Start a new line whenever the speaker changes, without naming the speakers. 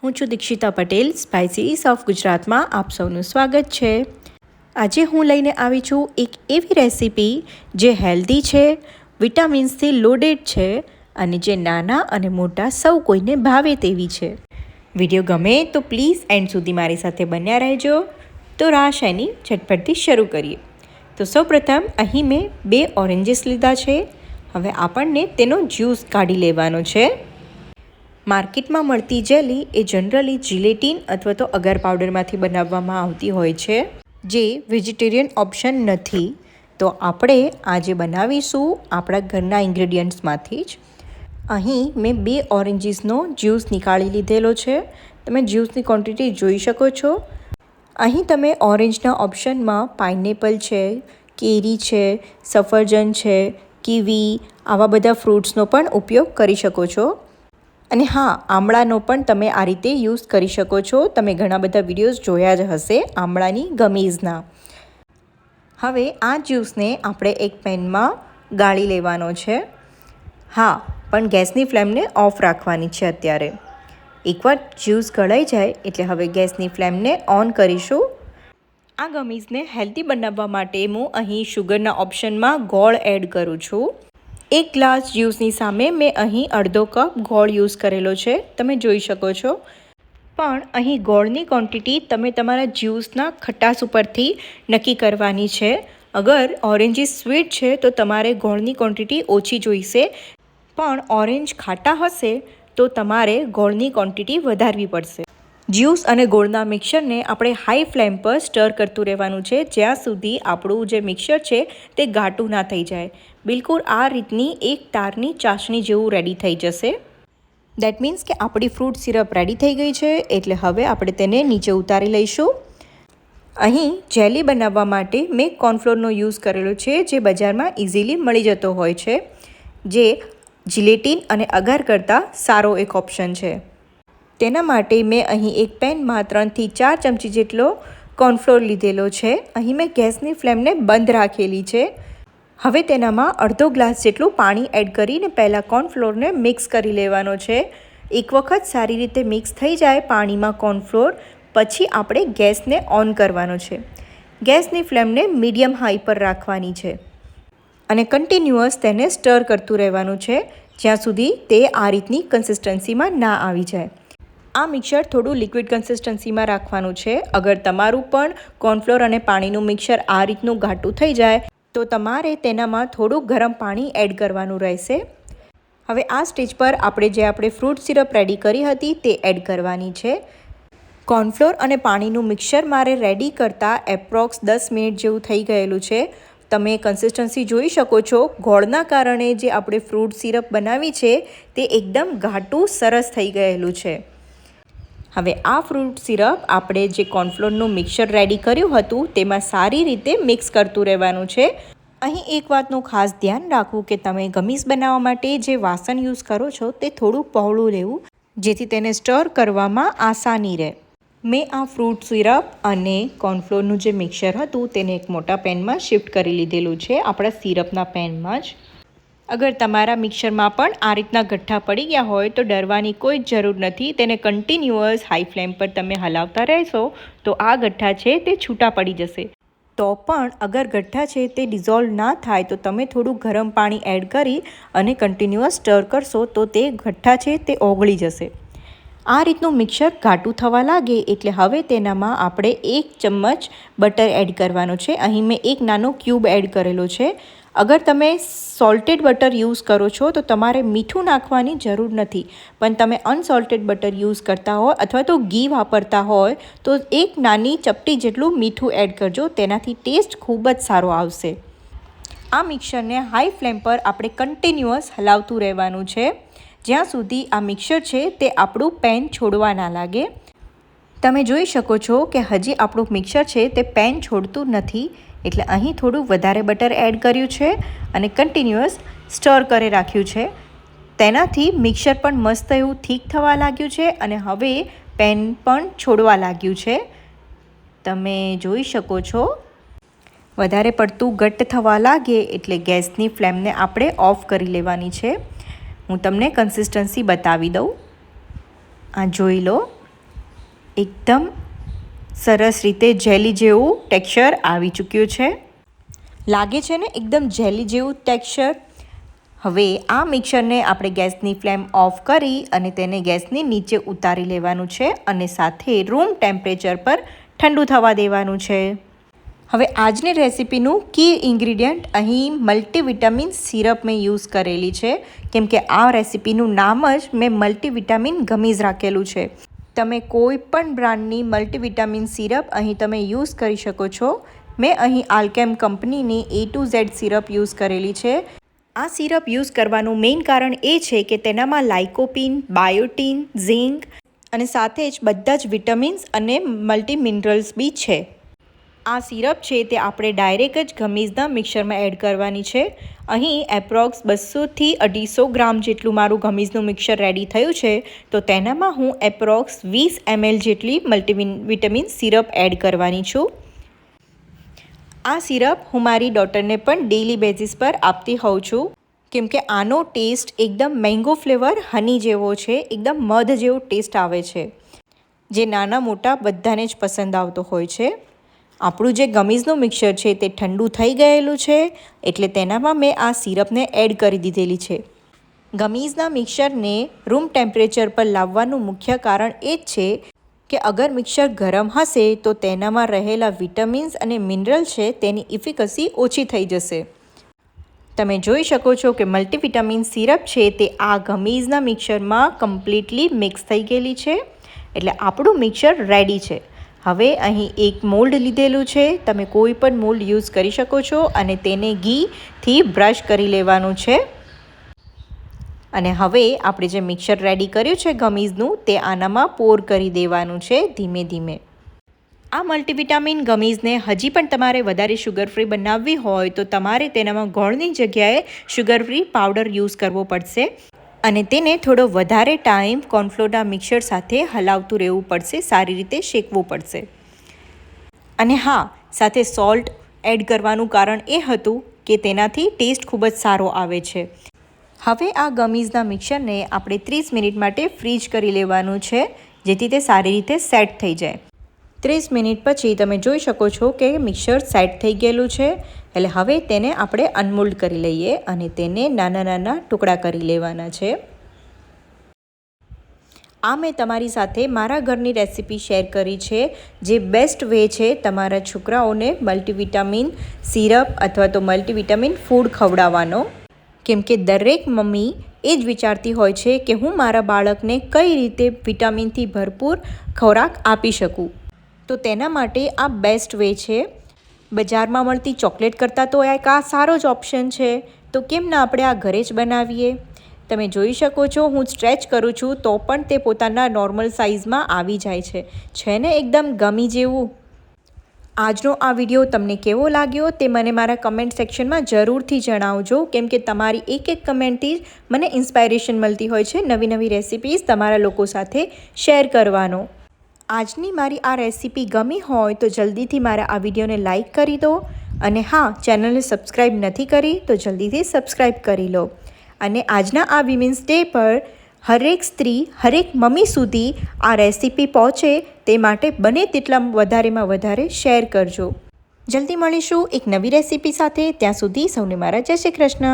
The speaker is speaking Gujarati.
હું છું દીક્ષિતા પટેલ, સ્પાઇસીસ ઓફ ગુજરાતમાં આપ સૌનું સ્વાગત છે। આજે હું લઈને આવી છું એક એવી રેસીપી જે હેલ્ધી છે, વિટામિન્સથી લોડેડ છે અને જે નાના અને મોટા સૌ કોઈને ભાવે તેવી છે। વિડીયો ગમે તો પ્લીઝ એન્ડ સુધી મારી સાથે બન્યા રહેજો। તો રાશ એની ઝટપટથી શરૂ કરીએ। તો સૌપ્રથમ અહીં મેં 2 ઓરેન્જીસ લીધા છે। હવે આપણને તેનો જ્યુસ કાઢી લેવાનો છે। માર્કેટમાં મળતી જેલી એ જનરલી જિલેટીન અથવા તો અગર પાવડરમાંથી બનાવવામાં આવતી હોય છે, જે વેજીટેરિયન ઓપ્શન નથી। તો આપણે આજે બનાવીશું આપણા ઘરના ઇન્ગ્રેડિયન્ટ્સમાંથી જ। અહીં મેં 2 ઓરેન્જીસનો જ્યુસ નીકાળી લીધેલો છે। તમે જ્યુસની ક્વોન્ટિટી જોઈ શકો છો। અહીં તમે ઓરેન્જના ઓપ્શનમાં પાઇનેપલ છે, કેરી છે, સફરજન છે, કીવી આવા બધા ફ્રૂટ્સનો પણ ઉપયોગ કરી શકો છો। અને હા, આમળાનો પણ તમે આ રીતે યુઝ કરી શકો છો। તમે ઘણા બધા વિડીયોઝ જોયા જ હશે આમળાની ગમીઝના। હવે આ જ્યુસને આપણે એક પેનમાં ગાળી લેવાનો છે। હા, પણ ગેસની ફ્લેમને ઓફ રાખવાની છે અત્યારે। એકવાર જ્યુસ ગળાઈ જાય એટલે હવે ગેસની ફ્લેમને ઓન કરીશું। આ ગમીઝને હેલ્ધી બનાવવા માટે હું અહીં શુગરના ઓપ્શનમાં ગોળ એડ કરું છું। 1 ગ્લાસ જ્યુસની સામે મેં અહીં અડધો કપ ગોળ યુઝ કરેલો છે, તમે જોઈ શકો છો। પણ અહીં ગોળની ક્વોન્ટિટી તમે તમારા જ્યુસના ખટાશ ઉપરથી નક્કી કરવાની છે। અગર ઓરેન્જીસ સ્વીટ છે તો તમારે ગોળની ક્વોન્ટિટી ઓછી જોઈશે, પણ ઓરેન્જ ખાટા હશે તો તમારે ગોળની ક્વોન્ટિટી વધારવી પડશે। જ્યુસ અને ગોળના મિક્સરને આપણે હાઈ ફ્લેમ પર સ્ટર કરતું રહેવાનું છે, જ્યાં સુધી આપણું જે મિક્સર છે તે ઘાટું ના થઈ જાય। બિલકુલ આ રીતની એક તારની ચાસણી જેવું રેડી થઈ જશે। દેટ મીન્સ કે આપણી ફ્રૂટ સિરપ રેડી થઈ ગઈ છે, એટલે હવે આપણે તેને નીચે ઉતારી લઈશું। અહીં જેલી બનાવવા માટે મેં કોર્નફ્લોરનો યુઝ કરેલો છે, જે બજારમાં ઇઝીલી મળી જતો હોય છે, જે જિલેટીન અને અગર કરતાં સારો એક ઓપ્શન છે। તેના માટે મેં અહીં એક પેનમાં 3 થી 4 ચમચી જેટલો કોર્નફ્લોર લીધેલો છે। અહીં મેં ગેસની ફ્લેમને બંધ રાખેલી છે। હવે તેનામાં અડધો ગ્લાસ જેટલું પાણી એડ કરીને પહેલાં કોર્નફ્લોરને મિક્સ કરી લેવાનો છે। એક વખત સારી રીતે મિક્સ થઈ જાય પાણીમાં કોર્નફ્લોર, પછી આપણે ગેસને ઓન કરવાનો છે। ગેસની ફ્લેમને મીડિયમ હાઈ પર રાખવાની છે અને કન્ટિન્યુઅસ તેને સ્ટર કરતું રહેવાનું છે, જ્યાં સુધી તે આ રીતની કન્સિસ્ટન્સીમાં ના આવી જાય। આ મિક્સર થોડું લિક્વિડ કન્સિસ્ટન્સીમાં રાખવાનું છે। અગર તમારું પણ કોર્નફ્લોર અને પાણીનું મિક્સર આ રીતનું ઘાટું થઈ જાય તો તમારે તેનામાં થોડું ગરમ પાણી એડ કરવાનું રહેશે। હવે આ સ્ટેજ પર આપણે ફ્રૂટ સિરપ રેડી કરી હતી તે એડ કરવાની છે। કોર્નફ્લોર અને પાણીનું મિક્સર મારે રેડી કરતાં એપ્રોક્સ 10 મિનિટ જેવું થઈ ગયેલું છે। તમે કન્સિસ્ટન્સી જોઈ શકો છો। ગોળના કારણે જે આપણે ફ્રૂટ સિરપ બનાવી છે તે એકદમ ઘાટું સરસ થઈ ગયેલું છે। હવે આ ફ્રૂટ સિરપ આપણે જે કોર્નફ્લોરનું મિક્સર રેડી કર્યું હતું તેમાં સારી રીતે મિક્સ કરતું રહેવાનું છે। અહીં એક વાતનું ખાસ ધ્યાન રાખવું કે તમે ગમીઝ બનાવવા માટે જે વાસણ યુઝ કરો છો તે થોડું પહોળું લેવું, જેથી તેને સ્ટર કરવામાં આસાની રહે। મેં આ ફ્રૂટ સિરપ અને કોર્નફ્લોરનું જે મિક્સર હતું તેને એક મોટા પેનમાં શિફ્ટ કરી લીધેલું છે, આપણા સિરપના પેનમાં જ। અગર તમારા મિક્સરમાં પણ આ રીતના ગઠ્ઠા પડી ગયા હોય તો ડરવાની કોઈ જ જરૂર નથી। તેને કન્ટિન્યુઅસ હાઈ ફ્લેમ પર તમે હલાવતા રહેશો તો આ ગઠ્ઠા છે તે છૂટા પડી જશે। તો પણ અગર ગઠ્ઠા છે તે ડિઝોલ્વ ના થાય તો તમે થોડું ગરમ પાણી એડ કરી અને કન્ટિન્યુઅસ સ્ટર કરશો તો તે ગઠ્ઠા છે તે ઓગળી જશે। આ રીતનું મિક્સર ઘાટું થવા લાગે એટલે હવે તેનામાં આપણે 1 ચમચ બટર એડ કરવાનો છે। અહીં મેં એક નાનો ક્યુબ એડ કરેલો છે। અગર તમે સોલ્ટેડ બટર યુઝ કરો છો તો તમારે મીઠું નાખવાની જરૂર નથી, પણ તમે અનસોલ્ટેડ બટર યુઝ કરતા હોય અથવા તો ઘી વાપરતા હોય તો એક નાની ચપટી જેટલું મીઠું એડ કરજો, તેનાથી ટેસ્ટ ખૂબ જ સારો આવશે। આ મિક્સરને હાઈ ફ્લેમ પર આપણે કન્ટિન્યુઅસ હલાવતું રહેવાનું છે, જ્યાં સુધી આ મિક્સર છે તે આપણું પેન છોડવા ના લાગે। તમે જોઈ શકો છો કે હજી આપણું મિક્સર છે તે પેન છોડતું નથી, એટલે અહીં થોડું વધારે બટર એડ કર્યું છે અને કન્ટિન્યુઅસ સ્ટર કરી રાખ્યું છે। તેનાથી મિક્સર પણ મસ્ત એવું થીક થવા લાગ્યું છે અને હવે પેન પણ છોડવા લાગ્યું છે, તમે જોઈ શકો છો। વધારે પડતું ઘટ્ટ થવા લાગે એટલે ગેસની ફ્લેમને આપણે ઓફ કરી લેવાની છે। હું તમને કન્સિસ્ટન્સી બતાવી દઉં, આ જોઈ લો। એકદમ સરસ રીતે જેલી જેવું ટેક્સચર આવી ચૂક્યું છે. લાગે છે ને એકદમ જેલી જેવું ટેક્સચર. હવે આ મિક્સરને આપણે ગેસની ફ્લેમ ઓફ કરી અને તેને ગેસની નીચે ઉતારી લેવાનું છે અને સાથે રૂમ ટેમ્પરેચર પર ઠંડુ થવા દેવાનું છે. હવે આજની રેસિપીનું કી ઇન્ગ્રીડિયન્ટ અહીં મલ્ટીવિટામિન સિરપ મેં યુઝ કરેલી છે, કેમ કે આ રેસિપીનું નામ જ મેં મલ્ટીવિટામિન ગમીઝ રાખેલું છે. તમે કોઈ પણ બ્રાન્ડની મલ્ટીવિટામિન સિરપ અહીં તમે યુઝ કરી શકો છો. મેં અહીં આલ્કેમ કંપનીની A to Z syrup use કરેલી છે. આ સિરપ યુઝ કરવાનું મેઇન કારણ એ છે કે તેનામાં લાઇકોપીન, બાયોટીન, ઝિંક અને સાથે જ બધા જ વિટામિન્સ અને મલ્ટી મિનરલ્સ બી છે. આ સિરપ છે તે આપણે ડાયરેક્ટ જ ગમીઝના મિક્સરમાં એડ કરવાની છે. અહીં એપ્રોક્સ 200થી 250 ગ્રામ જેટલું મારું ગમીઝનું મિક્સર રેડી થયું છે, તો તેનામાં હું એપ્રોક્સ 20 ml જેટલી મલ્ટીવિટામિન સિરપ એડ કરવાની છું. આ સિરપ હું મારી ડોટરને પણ ડેઇલી બેઝિસ પર આપતી હોઉં છું, કેમ કે આનો ટેસ્ટ એકદમ મેંગો ફ્લેવર હની જેવો છે, એકદમ મધ જેવો ટેસ્ટ આવે છે, જે નાના મોટા બધાને જ પસંદ આવતો હોય છે. આપણું જે ગમીઝનું મિક્સર છે તે ઠંડુ થઈ ગયેલું છે, એટલે તેનામાં મેં આ સિરપને એડ કરી દીધેલી છે. ગમીઝના મિક્સરને રૂમ ટેમ્પરેચર પર લાવવાનું મુખ્ય કારણ એ જ છે કે અગર મિક્સર ગરમ હશે તો તેનામાં રહેલા વિટામિન્સ અને મિનરલ છે તેની ઇફિકસી ઓછી થઈ જશે. તમે જોઈ શકો છો કે મલ્ટીવિટામિન સિરપ છે તે આ ગમીઝના મિક્સરમાં કમ્પ્લીટલી મિક્સ થઈ ગયેલી છે, એટલે આપણું મિક્સર રેડી છે. હવે અહીં એક મોલ્ડ લીધેલું છે, તમે કોઈ પણ મોલ્ડ યુઝ કરી શકો છો અને તેને ઘીથી બ્રશ કરી લેવાનું છે. અને હવે આપણે જે મિક્સર રેડી કર્યું છે ગમીઝનું તે આનામાં પોર કરી દેવાનું છે ધીમે ધીમે. આ મલ્ટીવિટામિન ગમીઝને હજી પણ તમારે વધારે શુગર ફ્રી બનાવવી હોય તો તમારે તેનામાં ગોળની જગ્યાએ શુગર ફ્રી પાવડર યુઝ કરવો પડશે અને તેને થોડો વધારે ટાઈમ કોર્નફ્લોરના મિક્સર સાથે હલાવતું રહેવું પડશે, સારી રીતે શેકવું પડશે. અને હા, સાથે સોલ્ટ એડ કરવાનું કારણ એ હતું કે તેનાથી ટેસ્ટ ખૂબ જ સારો આવે છે. હવે આ ગમીઝના મિક્સરને આપણે 30 મિનિટ માટે ફ્રીઝ કરી લેવાનું છે, જેથી તે સારી રીતે સેટ થઈ જાય. 30 મિનિટ પછી તમે જોઈ શકો છો કે મિક્સર સેટ થઈ ગયેલું છે, એટલે હવે તેને આપણે અનમોલ્ડ કરી લઈએ અને તેને નાના નાના ટુકડા કરી લેવાના છે. આ મેં તમારી સાથે મારા ઘરની રેસિપી શેર કરી છે, જે બેસ્ટ વે છે તમારા છોકરાઓને મલ્ટીવિટામિન સિરપ અથવા તો મલ્ટીવિટામિન ફૂડ ખવડાવવાનો. કેમ કે દરેક મમ્મી એ જ વિચારતી હોય છે કે હું મારા બાળકને કઈ રીતે વિટામિનથી ભરપૂર ખોરાક આપી શકું. તો તેના માટે આ બેસ્ટ વે છે. બજારમાં મળતી ચોકલેટ કરતાં તો એક આ સારો જ ઓપ્શન છે, તો કેમ ના આપણે આ ઘરે જ બનાવીએ. તમે જોઈ શકો છો હું સ્ટ્રેચ કરું છું તો પણ તે પોતાના નોર્મલ સાઇઝમાં આવી જાય છે ને એકદમ ગમી જેવું. આજનો આ વિડીયો તમને કેવો લાગ્યો તે મને મારા કમેન્ટ સેક્શનમાં જરૂરથી જણાવજો, કેમ કે તમારી એક કમેન્ટથી મને ઇન્સ્પાયરેશન મળતી હોય છે નવી નવી રેસિપીઝ તમારા લોકો સાથે શેર કરવાનો. આજની મારી આ રેસિપી ગમી હોય તો જલ્દીથી મારા આ વિડીયોને લાઇક કરી દો અને હા, ચેનલને સબસ્ક્રાઈબ નથી કરી તો જલ્દીથી સબસ્ક્રાઈબ કરી લો. અને આજના આ વિમેન્સ ડે પર હરેક સ્ત્રી, હરેક મમ્મી સુધી આ રેસિપી પહોંચે તે માટે બને તેટલા વધારેમાં વધારે શેર કરજો. જલ્દી મળીશું એક નવી રેસિપી સાથે. ત્યાં સુધી સૌને મારા જય શ્રી કૃષ્ણ.